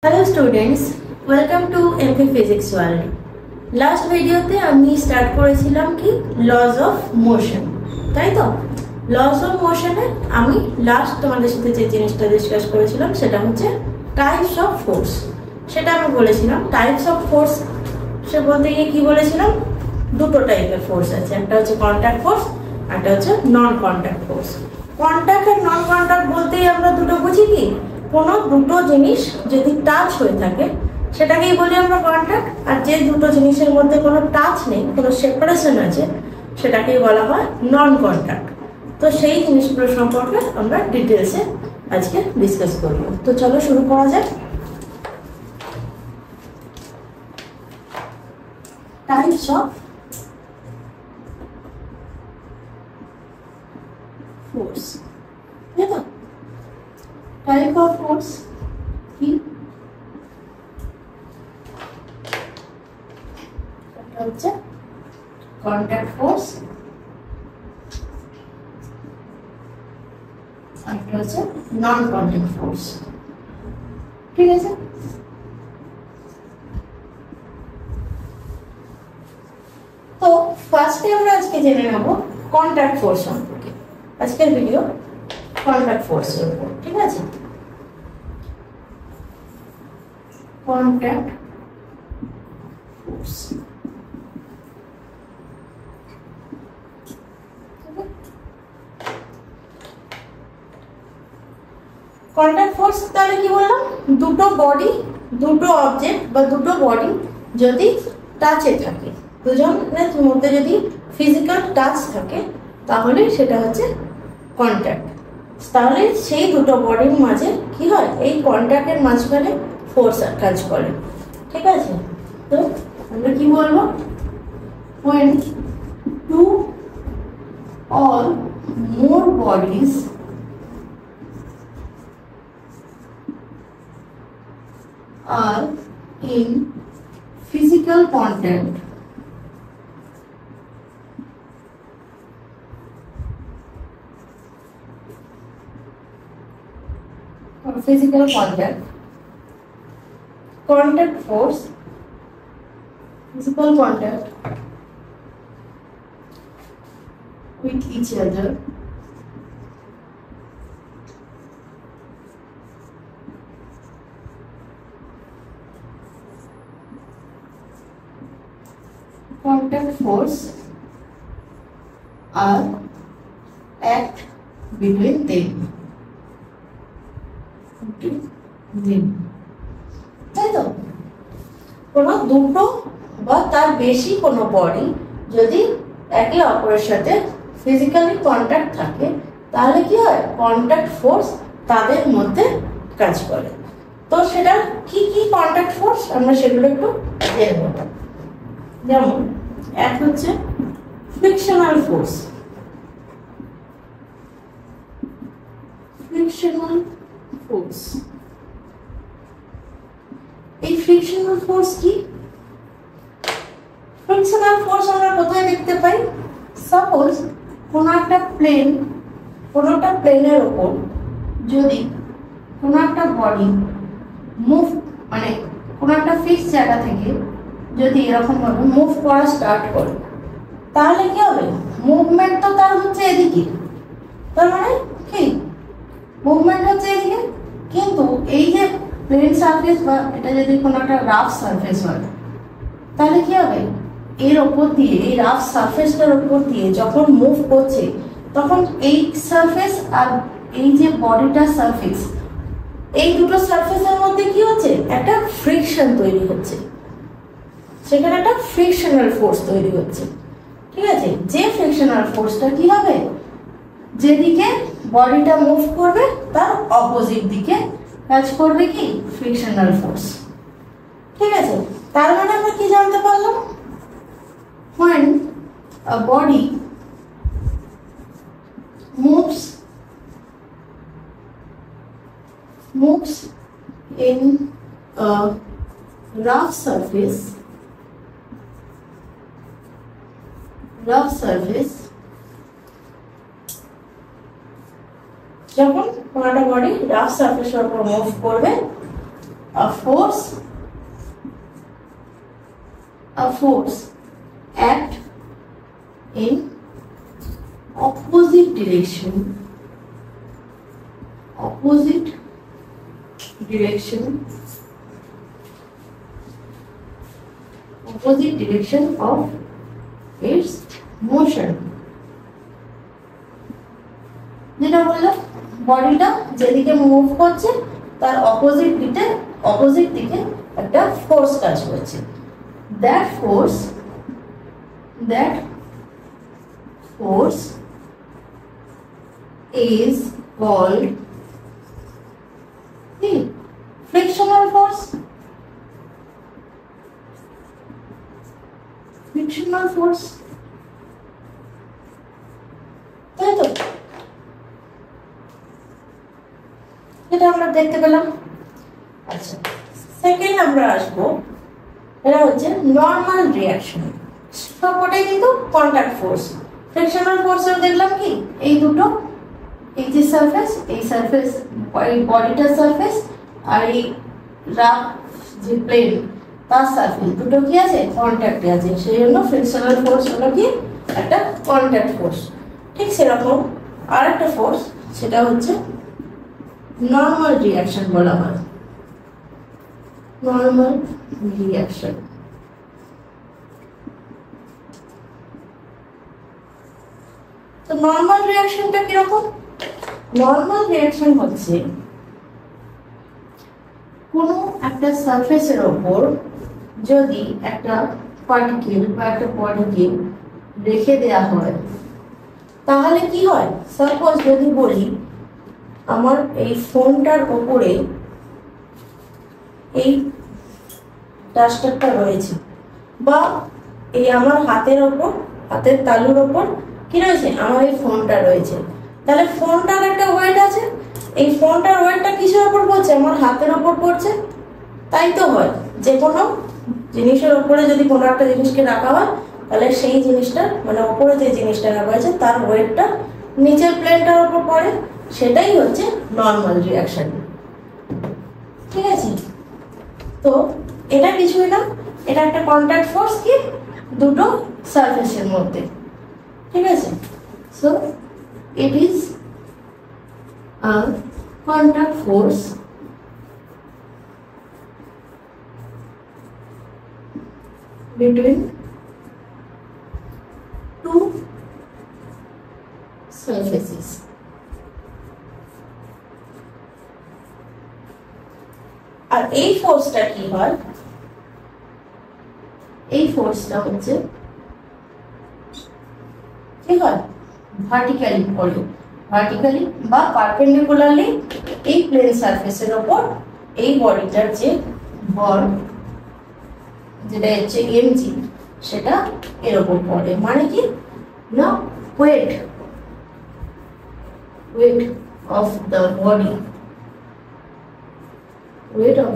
Hello students, welcome to MP Physics World. Last video te আমি start করেছিলাম কি laws of motion, তাই তো? laws of motion এ আমি লাস্ট তোমাদের সাথে যে জিনিসটা ডিসকাস করেছিলাম সেটা হচ্ছে টাইপস অফ ফোর্স। সেটা আমি বলেছিলাম টাইপস অফ ফোর্স সে বলতে গিয়ে কি বলেছিলাম, দুটো টাইপের ফোর্স আছে, একটা হচ্ছে কন্টাক্ট ফোর্স, একটা হচ্ছে নন কন্টাক্ট ফোর্স। কন্টাক্ট আর নন কন্টাক্ট বলতেই আমরা দুটো বুঝি কি, কোনো দুটো জিনিস যদি টাচ হয়ে থাকে সেটাকেই বলি আমরা কন্টাক্ট, আর যে দুটো জিনিসের মধ্যে কোনো টাচ নেই, কোনো সেপারেশন আছে, সেটাকেই বলা হয় নন কন্টাক্ট। তো সেই জিনিসগুলো সম্পর্কে আমরা ডিটেলসে আজকে ডিসকাস করব। তো চলো শুরু করা যাক। টাইপস অফ ফোর্স, তাই তো? টাইপ অফ ফোর্স কি? এটা হচ্ছে কন্টাক্ট ফোর্স, আর এটা হচ্ছে নন কন্টাক্ট ফোর্স। ঠিক আছে, তো ফার্স্টে আমরা আজকে জেনে নেব কন্টাক্ট ফোর্স সম্পর্কে। আজকের ভিডিও কন্টাক্ট ফোর্সের উপর, ঠিক আছে? কন্টাক্ট ফোর্স কন্টাক্ট ফোর্স তাহলে কি বললাম, দুটো বডি, দুটো অবজেক্ট বা দুটো বডি যদি টাচে থাকে, দুজনের মধ্যে যদি ফিজিক্যাল টাচ থাকে, তাহলে সেটা হচ্ছে কন্টাক্ট। তাহলে সেই দুটো বডির মাঝে কি হয়, এই কন্টাক্টের মাঝখানে ফোর্স কাজ করে। ঠিক আছে, তো আমরা কি বলবো, when two or more bodies are in physical contact, or physical contact force, physical contact with each other, contact force are act between them, তাই তো? কোনো দুটো বা তার বেশি কোনো বডি যদি একে অপরের সাথে ফিজিক্যালি কন্ট্যাক্ট থাকে, তাহলে কি হয়, কন্ট্যাক্ট ফোর্স তাদের মধ্যে কাজ করে। তো সেটা কি কি কন্ট্যাক্ট ফোর্স আমরা সেগুলো একটু জেনে নেব। যেমন এক হচ্ছে ফ্রিকশনাল ফোর্স, ফ্রিকশনাল ফোর্স। এই ফ্রিকশনাল ফোর্স কি? ফ্রিকশনাল ফোর্স আমরা কোথায় দেখতে পাই? সাপোজ কোনো একটা প্লেনের ওপর যদি কোনো একটা বডি মুভ, মানে কোনো একটা ফিক্স জায়গা থেকে যদি এরকম ভাবে মুভ করা স্টার্ট করে, তাহলে কি হবে, মুভমেন্ট তো তার হচ্ছে এদিকে, তার মানে কি মুভমেন্ট হচ্ছে এদিকে, কিন্তু এই যে প্লেন সারফেস বা এটা যদি কোনো একটা রাফ সারফেস হয়, তাহলে কি হবে, এর ওপর দিয়ে, এই রাফ সারফেসটার ওপর দিয়ে যখন মুভ করছে, তখন এই সারফেস আর এই যে বডিটা সারফেস, এই দুটো সারফেসের মধ্যে কি হচ্ছে, একটা ফ্রিকশন তৈরি হচ্ছে, সেখানে একটা ফ্রিকশনাল ফোর্স তৈরি হচ্ছে। ঠিক আছে, যে ফ্রিকশনাল ফোর্সটা কি হবে, যেদিকে বডিটা মুভ করবে তার অপোজিট দিকে কাজ করবে কি, ফ্রিকশনাল ফোর্স। ঠিক আছে, তার মানে আমরা কি জানতে পারলাম, when a body moves in a rough surface, যখন কোনো একটা বডি রাফ সারফেসের উপর মুভ করবে, a force act in opposite direction of its motion. যেটা বললাম বডিটা যেদিকে মুভ করছে তার অপোজিট দিকে একটা ফোর্স কাজ করছে। that force is called the frictional force। তাই তো এটা আমরা দেখতে পেলাম। আচ্ছা, সেকেন্ড আমরা আসবো, এটা হচ্ছে নর্মাল রিঅ্যাকশন। সবকটাই কিন্তু কন্টাক্ট ফোর্স। ফ্রিকশনাল ফোর্সের দেখলাম কি এই দুটো, এই যে সারফেস, এই সারফেস এই বডিটার সারফেস আর এই রাফ যে প্লেন তার সারফেস দুটো কি আছে, কন্ট্যাক্টে আছে। সেই জন্য ফ্রিকশনাল ফোর্স হলো কি একটা কন্ট্যাক্ট ফোর্স। ঠিক সেরকম আর একটা ফোর্স, সেটা হচ্ছে নর্মাল রিঅ্যাকশন বলা হয়। নর্মাল রিঅ্যাকশন তো নর্মাল রিঅ্যাকশনটা কিরকম? নর্মাল রিঅ্যাকশন হচ্ছে কোনো একটা সারফেসের ওপর যদি একটা পার্টিকেল বা একটা বডিকে রেখে দেওয়া হয় তাহলে কি হয়। সাপোজ যদি বলি আমার এই ফোনটার ওপরে এই ডাস্টারটা রয়েছে, বা এই আমার হাতের ওপর, হাতের তালুর ওপর কি রয়েছে, আমার এই ফোনটা রয়েছে, তাহলে ফোনটার একটা ওয়েট আছে। এই ফোনটার ওয়েটটা কিসের ওপর পড়ছে, আমার হাতের ওপর পড়ছে। তাই তো হয়, যে কোনো জিনিসের ওপরে যদি কোনো একটা জিনিসকে রাখা হয় তাহলে সেই জিনিসটা মানে ওপরে যে জিনিসটা রাখা হয়েছে তার ওয়েটটা নিচের প্লেনটার ওপর পড়ে। সেটাই হচ্ছে নর্মাল রিঅ্যাকশন। ঠিক আছে, তো এটা কিছুই না, এটা একটা কন্ট্যাক্ট ফোর্স কি দুটো সারফেসের মধ্যে। ঠিক আছে, so it is a contact force between two surfaces। আর এই ফোর্সটা কি হয়, এই ফোর্সটা হচ্ছে কি হয়, ভার্টিক্যালি পড়ে, ভার্টিক্যালি বা পারপেন্ডিকুলারলি এই প্লেন সারফেসের উপর এই বডিটার যে বল যেটা হচ্ছে mg সেটা এর উপর পড়ে। মানে কি না, wait of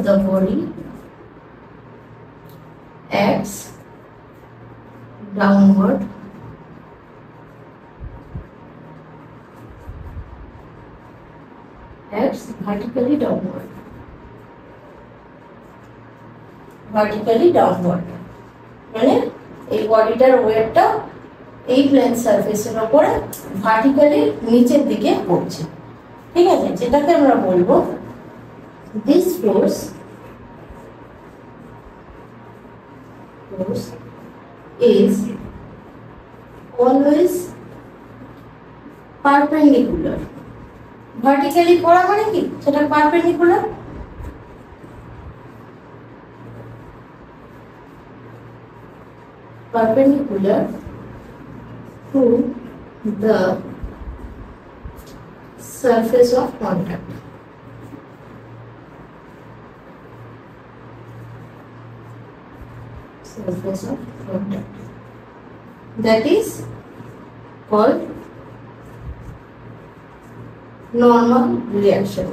the body acts downward vertically downward মানে এই বডিটার ওয়েটটা এই প্লেন সারফেসের উপরে ভার্টিক্যালি নিচের দিকে পড়ছে। ঠিক আছে, যেটাকে আমরা বলবো this force is always perpendicular। Vertically পড়া মানে কি, সেটা perpendicular. perpendicular to the surface of contact। That is called normal reaction।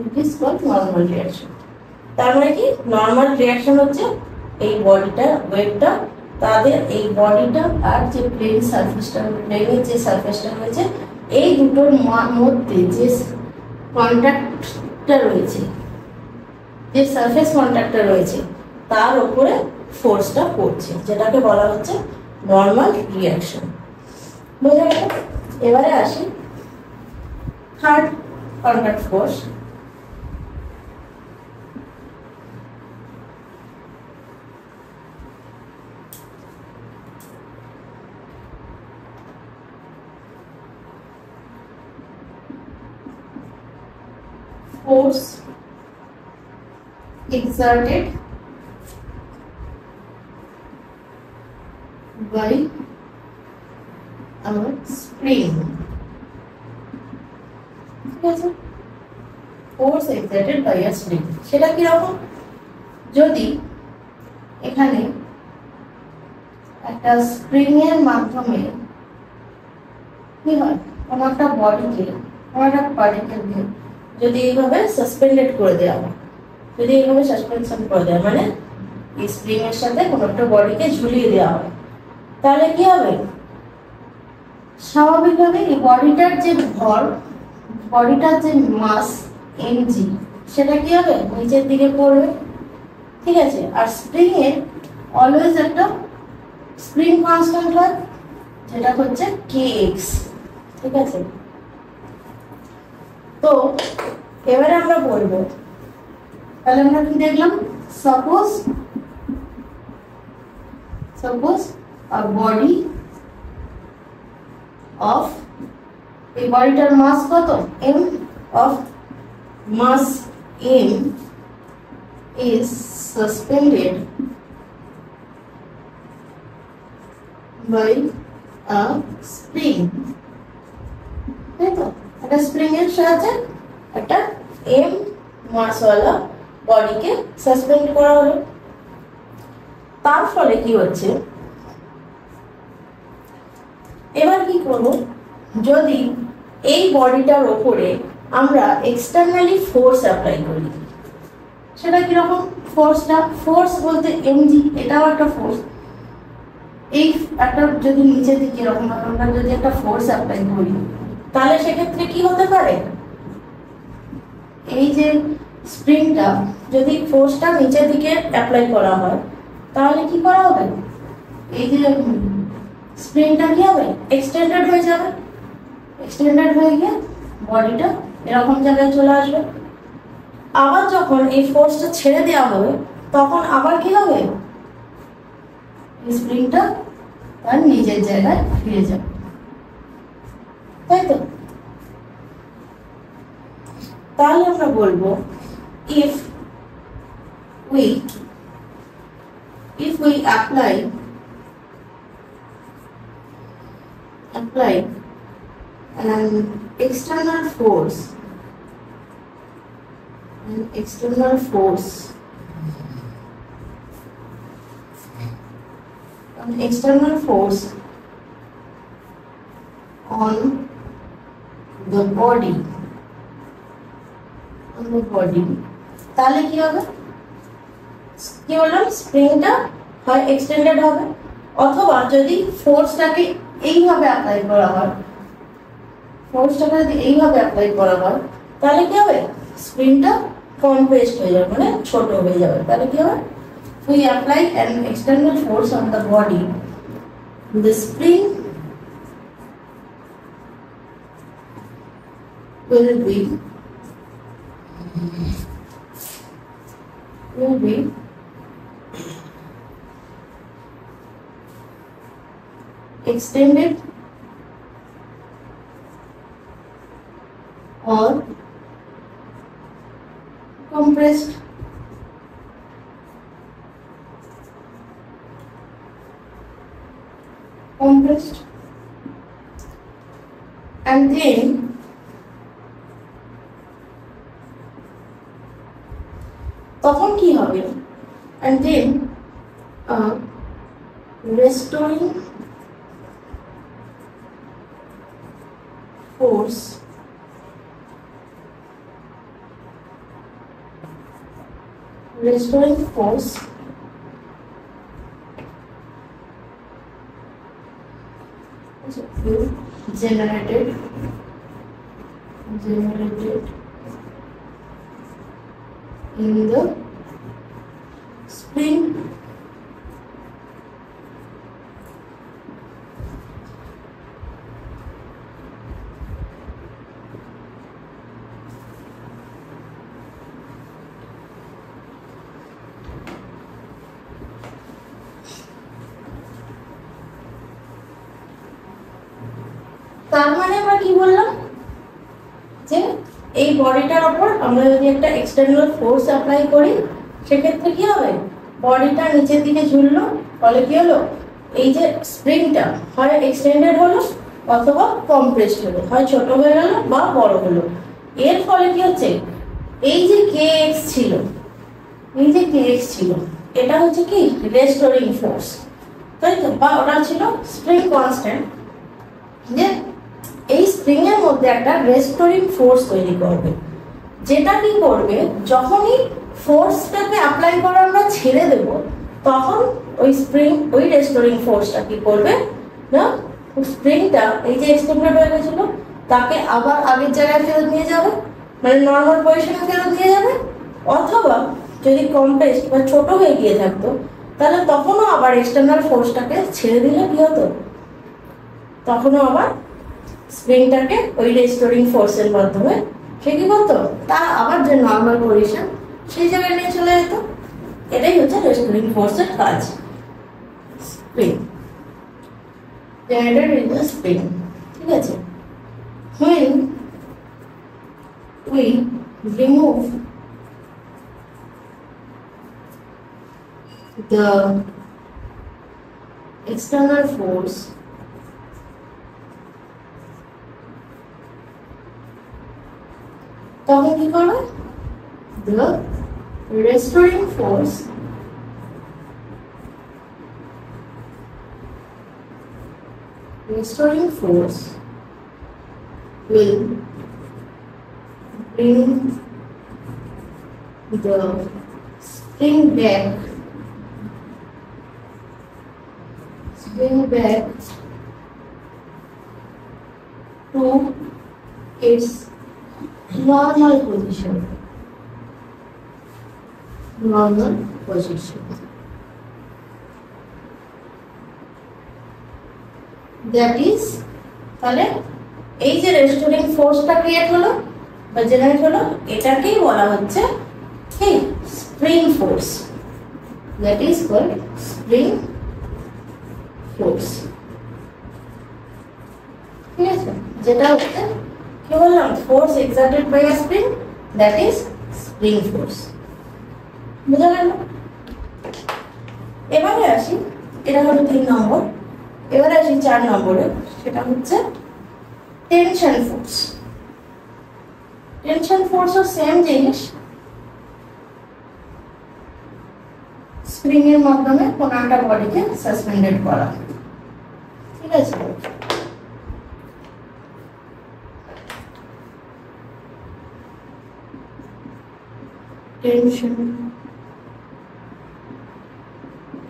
It is called normal reaction। তার মানে কি, নর্মাল রিঅ্যাকশন হচ্ছে এই বডিটা ওয়েটটা তাদের এই বডিটা আর যে প্লেন সারফেসটা, প্লেনের যে সারফেসটা রয়েছে এই দুটোর মধ্যে যে কন্ট্যাক্টটা রয়েছে, যে সারফেস কন্ট্যাক্টটা রয়েছে তার উপরে ফোর্সটা পড়ছে, যেটাকে বলা হচ্ছে নর্মাল রিঅ্যাকশন। বোঝা গেল? এবারে আসি third contact force. Force exerted by a spring. ঠিক আছে, force exerted by a spring. সেটা কিরকম? যদি এখানে একটা স্প্রিং এর মাধ্যমে কি হয়, কোনো একটা বডিকে, কোনো একটা পার্টিকেলকে যদি এইভাবে সাসপেন্ডেড করে দেওয়া হয়, যদি এইভাবে সাসপেনশন করে দেওয়া মানে এই স্প্রিং এর সাথে কোনো একটা বডিকে ঝুলিয়ে দেওয়া হয়, তাহলে কি হবে? স্বাভাবিকভাবে এই বডিটার যে ভর, বডিটার যে মাস mg, সেটা কি হবে? নিচের দিকে পড়বে। ঠিক আছে, আর স্প্রিং এর অলওয়েজ একটা স্প্রিং কনস্ট্যান্ট হয়, যেটা হচ্ছে kx। ঠিক আছে, তো এবারে আমরা বলবো, তাহলে আমরা কি দেখলাম? সাপোজ a body of, এই বডিটার মাস কত? m, of mass m is suspended by a spring। তাই তো, একটা স্প্রিং এর সাহায্যে একটা m মাসওয়ালা বডিকে সাসপেন্ড করা হলো। তার ফলে কি হচ্ছে, এবার কি করব, যদি এই বডিটার উপরে আমরা এক্সটার্নালি ফোর্স অ্যাপ্লাই করি, সেটা কিরকম? ফোর্স বলতে mg, এটাও একটা ফোর্স। এই একটা যদি নিচের দিকে এরকম আমরা যদি একটা ফোর্স অ্যাপ্লাই করি, তাহলে সেক্ষেত্রে কি হতে পারে? এই যে স্প্রিংটা, যদি ফোর্সটা নিচের দিকে অ্যাপ্লাই করা হয়, তাহলে কি করা হবে? এই যে স্প্রিংটা কি হবে? এক্সটেন্ডেড হয়ে যাবে। এক্সটেন্ডেড হয়ে গিয়ে বডিটা এরকম জায়গায় চলে আসবে। আবার যখন এই ফোর্সটা ছেড়ে দেওয়া হবে, তখন আবার কি হবে? স্প্রিংটা তার নিজের জায়গায় ফিরে যাবে, তাই তো? তাহলে আমরা বলবো, if we apply an external force on the body, তাহলে কি হবে? কি বললাম? স্প্রিংটা হয় এক্সটেন্ডেড হবে, অথবা যদি ফোর্সটাকে এইভাবে অ্যাপ্লাই করা হয়, তাহলে কি হবে? স্প্রিংটা কম্প্রেসড হয়ে যাবে, মানে ছোট হয়ে যাবে। তাহলে কি হবে? we apply an external force on the body, the spring will be extended or compressed, and then তখন কি হবে? and then restoring force generated generated in the spring. তার মানে আমরা কি বললাম যে এই বডিটার উপর আমরা যদি একটা এক্সটার্নাল ফোর্স অ্যাপ্লাই করি সেক্ষেত্রে কি হবে, বডিটা নিচের দিকে ঝুললো, ফলে কি হলো, এই যে স্প্রিংটা হয় এক্সটেন্ডেড হলো অথবা কম্প্রেসড হলো, হয় ছোট হয়ে গেল বা বড় হলো। এর ফলে কি হচ্ছে, এই যে kx ছিল, এই যে kx ছিল, এটা হচ্ছে কি রেস্টোরিং ফোর্স, তাই তো, বা ওটা ছিল স্প্রিং কনস্ট্যান্ট, যে এই স্প্রিং এর মধ্যে একটা রেস্টোরিং ফোর্স তৈরি করবে, যেটা কি করবে, যখনই ফোর্সটাকে অ্যাপ্লাই করা আমরা ছেড়ে দেব তখন ওই স্প্রিং, ওই রেস্টোরিং ফোর্সটা কি করবে না, স্প্রিংটা এই যে এক্সটেন্ডেড হয়ে গেছিল তাকে আবার আগের জায়গায় ফেরত নিয়ে যাবে, মানে নর্মাল পজিশনে ফেরত নিয়ে যাবে, অথবা যদি কম্প্রেসড বা ছোট হয়ে গিয়ে থাকতো তাহলে তখনও আবার এক্সটার্নাল ফোর্সটাকে ছেড়ে দিলে কি হতো, তখনও আবার স্প্রিংটাকে ওই রেস্টোরিং ফোর্সের মাধ্যমে সে কি করতো, তা আবার যে নর্মাল পজিশন সেই জায়গায় নিয়ে চলে যেত। এটাই হচ্ছে রেস্টোরিং ফোর্সের কাজ। Spring generated in the spring, ঠিক আছে। when we remove the external force, তখন কি করবে, the restoring force will bring the spring back to its normal position. That is, তাহলে এই যে রেস্টোরিং ফোর্সটা ক্রিয়েট হলো বা জেনারেট হলো, এটাকেই বলা হচ্ছে কি spring force. That is called spring force, ঠিক আছে। যেটা হচ্ছে কি বললাম, force exerted by a spring, that is spring force. বুঝা গেল? এবারে আসি, এটা হলো 3 নম্বর। এবারে আসি 4 নম্বরে, সেটা হচ্ছে টেনশন ফোর্স। টেনশন ফোর্সও সেম জিনিস, স্প্রিং এর মাধ্যমে কোন একটা বডিকে সাসপেন্ডেড করা, ঠিক আছে।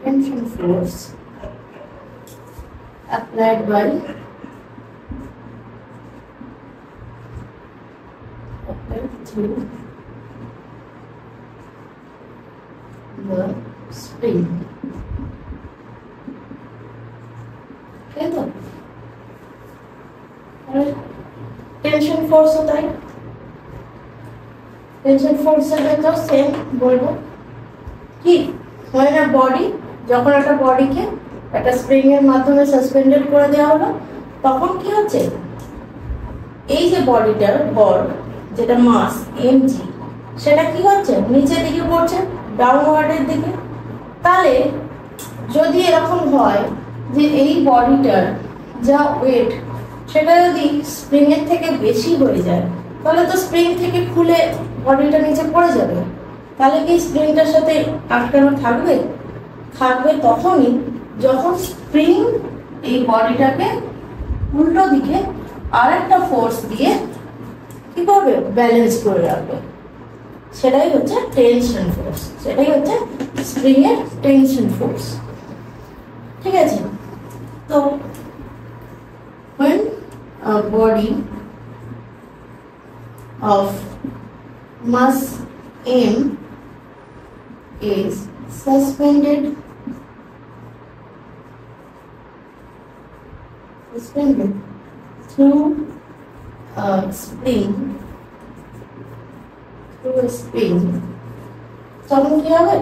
tension force applied to the spring, okay, तो टेंशन फोर्स होता है, টেনশন ফোর্সের তো সেম বলবো কি, হয় না বডি, যখন একটা বডিকে একটা স্প্রিং এর মাধ্যমে সাসপেন্ডেড করে দেওয়া হলো তখন কি হচ্ছে, এই যে বডিটার বল যেটা মাস mg, সেটা কি হচ্ছে নিচের দিকে পড়ছে, ডাউনওয়ার্ডের দিকে। তাহলে যদি এরকম হয় যে এই বডিটার যা ওয়েট সেটা যদি স্প্রিং এর থেকে বেশি হয়ে যায়, তাহলে তো স্প্রিং থেকে খুলে বডিটা নিচে পড়ে যাবে। তাহলে কি স্প্রিংটার সাথে আটকানো থাকবে? থাকবে তখনই যখন স্প্রিং এই বডিটাকে উল্টো দিকে আরেকটা ফোর্স দিয়ে কি করবে, ব্যালেন্স করে রাখবে। সেটাই হচ্ছে টেনশন ফোর্স, সেটাই হচ্ছে স্প্রিং এর টেনশন ফোর্স, ঠিক আছে। তো when a body of mass M is suspended through a spring, তখন কি হবে?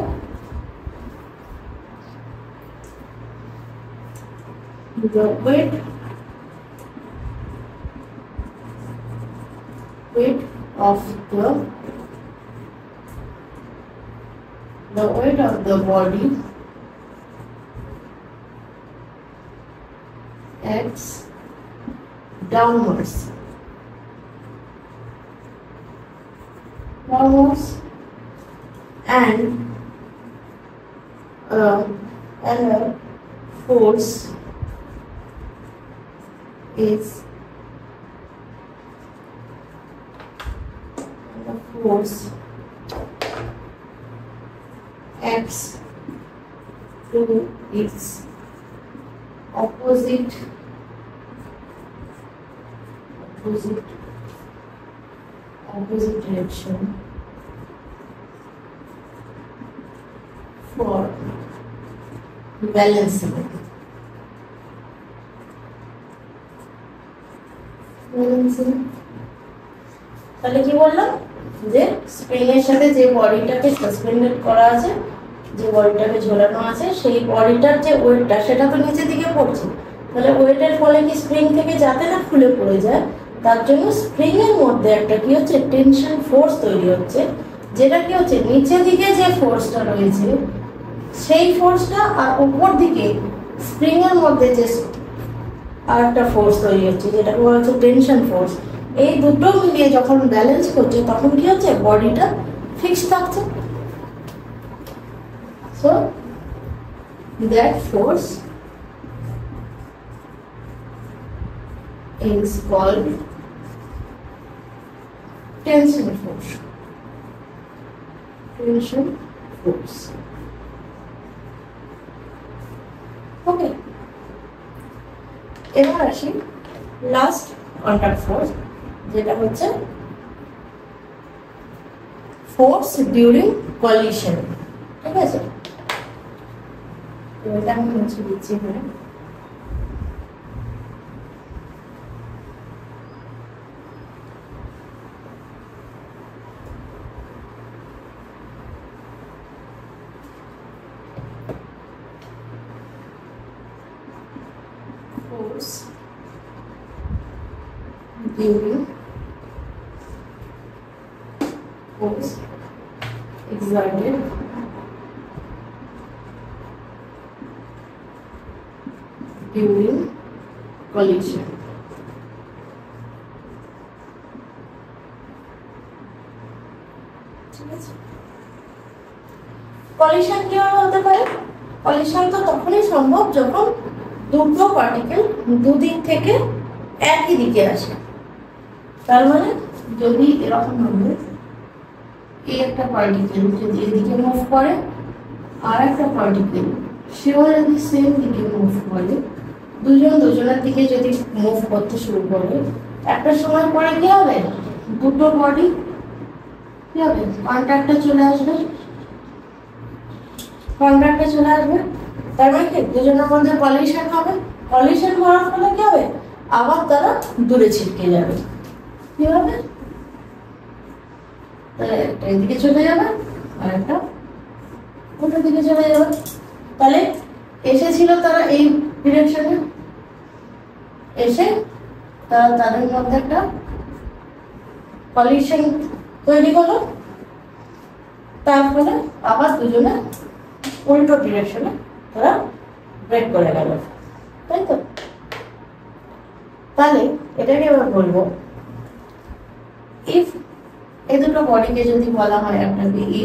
The weight of the body acts downwards and a force acts to its opposite direction for balancing. তাহলে কি বললাম যে স্প্রিং এর সাথে যে বডিটাকে সাসপেন্ডেড করা আছে, যে বডিটাকে ঝোলানো আছে, সেই বডিটার যে ওয়েটটা সেটা তো নিচের দিকে পড়ছে। তাহলে ওয়েটের ফলে কি স্প্রিং থেকে যাতে না খুলে পড়ে যায়, তার জন্য স্প্রিং এর মধ্যে একটা কি হচ্ছে টেনশন ফোর্স তৈরি হচ্ছে, যেটা কি হচ্ছে নিচের দিকে যে ফোর্সটা রয়েছে সেই ফোর্সটা আর উপর দিকে স্প্রিং এর মধ্যে যে আর একটা ফোর্স তৈরি হচ্ছে যেটাকে বলা হচ্ছে টেনশন ফোর্স। এই দুটো মিলিয়ে যখন ব্যালেন্স করছে তখন কি হচ্ছে বডিটা ফিক্স থাকছে। So that force is called tension force. Okay. এবার আসি লাস্ট কন্টাক্ট ফোর্স, যেটা হচ্ছে ফোর্স ডিউরিং কলিশন। ঠিক আছে, এটা আমি মুছে দিচ্ছি এখানে। Force exerted during collision. Collision কিভাবে হতে পারে? কলিশন তো তখনই সম্ভব যখন দুটো পার্টিকেল দুদিক থেকে একই দিকে আসে। তার মানে যদি এরকম হবে, এই একটা পার্টিকেল যদি এদিকে মুভ করে আর একটা পার্টিকেল সেও যদি সেম দিকে মুভ করে, দুজনের দিকে যদি মুভ করতে শুরু করে, একটা সময় পরে কি হবে দুটো বডি কি হবে কন্ট্যাক্টে চলে আসবে। তার মানে কি দুজনের মধ্যে কলিশন হবে। কলিশন হওয়ার ফলে কি হবে আবার তারা দূরে ছিটকে যাবে। কি হবে? একটা এদিকে চলে যাবে আর একটা ওটার দিকে চলে যাবে। তাহলে এসেছিল তারা এই ডিরেকশনে, এসে তারা তাদের মধ্যে একটা কলিশন তৈরি হলো, তার ফলে আবার দুজনে উল্টো ডিরেকশনে তারা ব্রেক করে গেল, তাই তো? তাহলে এটাকে আমরা বলবো ইফ এই দুটো বডিকে যদি বলা হয় একটাকে এ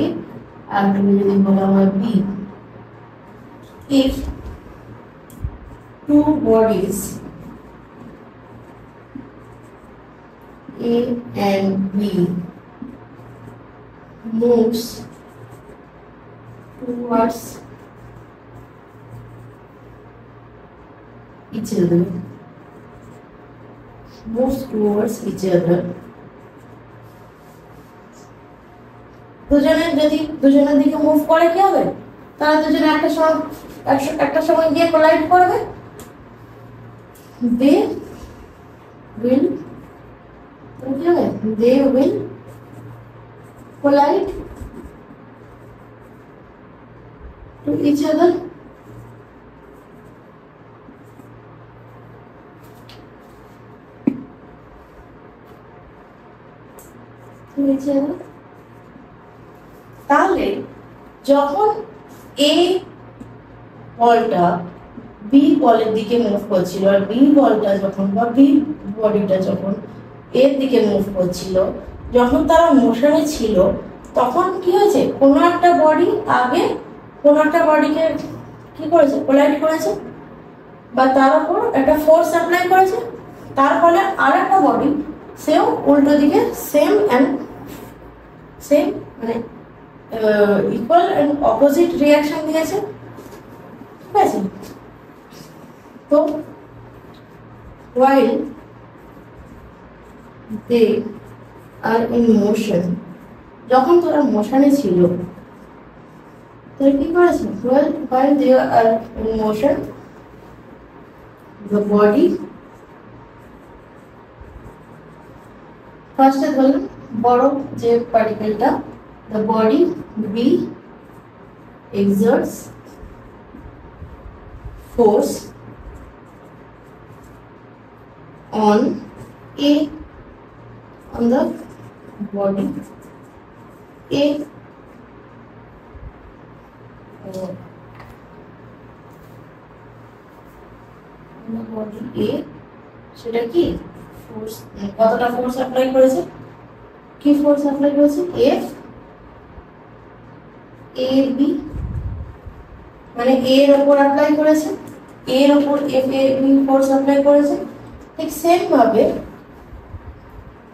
আর একটাকে যদি বলা হয় B, if two bodies A and B moves towards each other, দুজনের দিকে মুভ করে কি হবে, তারা দুজনে একটা সময় গিয়ে কোলাইড করবে। দে উইল কি হবে, they will collide to each other. তাহলে যখন এ বলটা বি বলের দিকে মুভ করছিল আর বি বলটা যখন বা বি বডিটা যখন এর দিকে মুভ করছিল, যখন তারা মোশনে ছিল তখন কি হয়েছে, কোনো একটা বডি আগে কোনো একটা বডিকে কি করেছে, কোলাইড করেছে বা তার উপর একটা ফোর্স অ্যাপ্লাই করেছে, তার ফলে আর একটা বডি সেও উল্টো দিকে সেম মানে ইকুয়াল এন্ড অপোজিট রিয়াকশন দিয়েছে। ঠিক আছে, তো while they are in motion, যখন তোরা মোশনে ছিল তোরা কি করেছে, while they are in motion the body, ফার্স্টে ধরলাম বড় যে পার্টিকেলটা, the body B exerts force on the body A, সেটা কি ফোর্স, কতটা ফোর্স অ্যাপ্লাই করেছে, কি ফোর্স অ্যাপ্লাই করেছে, এফ এ বি মানে এর উপর অ্যাপ্লাই করেছে, এর উপর F A B force apply করেছে। ঠিক সেম ভাবে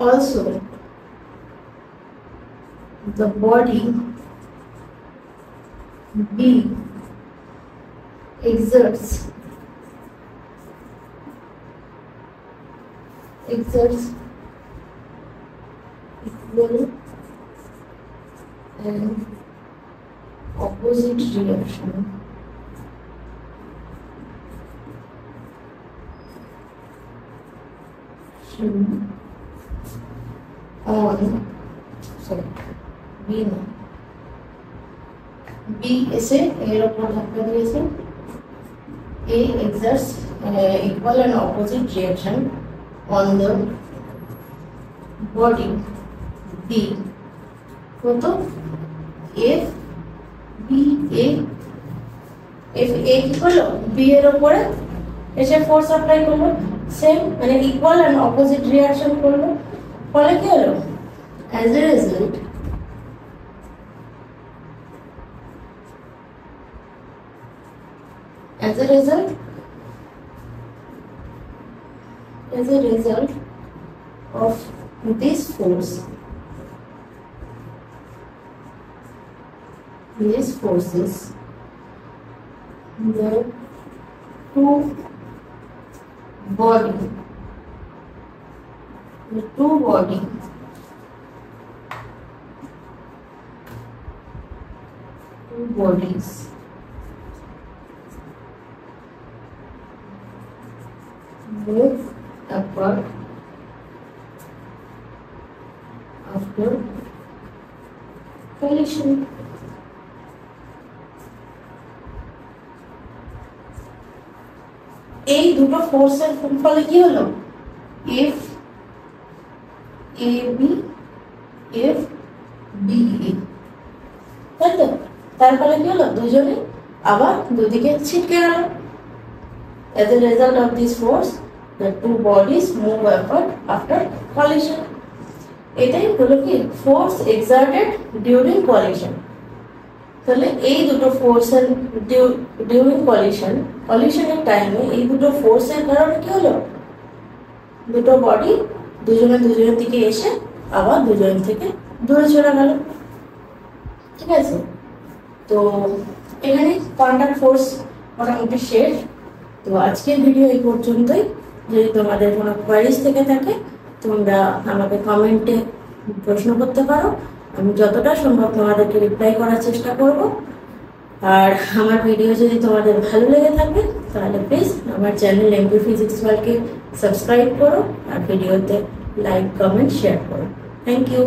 also the body B exerts equal and opposite reaction on B না, B এসে এর উপর ধাক্কা দিয়েছে, A exerts equal and opposite reaction on the body B, কত F B A, F A কি করলো, B এর উপরে এসে ফোর্স অ্যাপ্লাই করলো, সেম মানে ইকুয়াল এন্ড অপোজিট রিঅ্যাকশন করলো, ফলে কি হলো, as a result of this forces, the two bodies move apart after collision. এই দুটো ফোর্সের ফলে কি হলো, F A B F B A, তাই তো, তার ফলে কি হলো, দুজনে আবার দুদিকে ছিটকে গেল। As a result of this force, the two bodies move apart after collision. এটাই হলো কি ফোর্স এক্সার্টেড ডিউরিং কলিশন। তাহলে এই দুটো ফোর্সের ডিউরিং কলিশনের টাইমে এই দুটো ফোর্সের কারণে কি হলো, দুটো বডি দুজনের দিকে এসে আবার দুজনের থেকে দূরে চলে গেল। ঠিক আছে, তো এখানে কন্টাক্ট ফোর্স মোটামুটি শেষ। তো আজকের ভিডিও এই পর্যন্তই। যদি তোমাদের কোনো কোয়ারিজ থেকে থাকে তোমরা আমাকে কমেন্টে প্রশ্ন করতে পারো, আমি যতটা সম্ভব তোমাদেরকে রিপ্লাই করার চেষ্টা করব। আর আমার ভিডিও যদি তোমাদের ভালো লেগে থাকে তাহলে প্লিজ আমার চ্যানেল এমপি ফিজিক্স ওয়ার্ল্ডকে সাবস্ক্রাইব করো আর ভিডিওতে লাইক কমেন্ট শেয়ার করো। Thank you.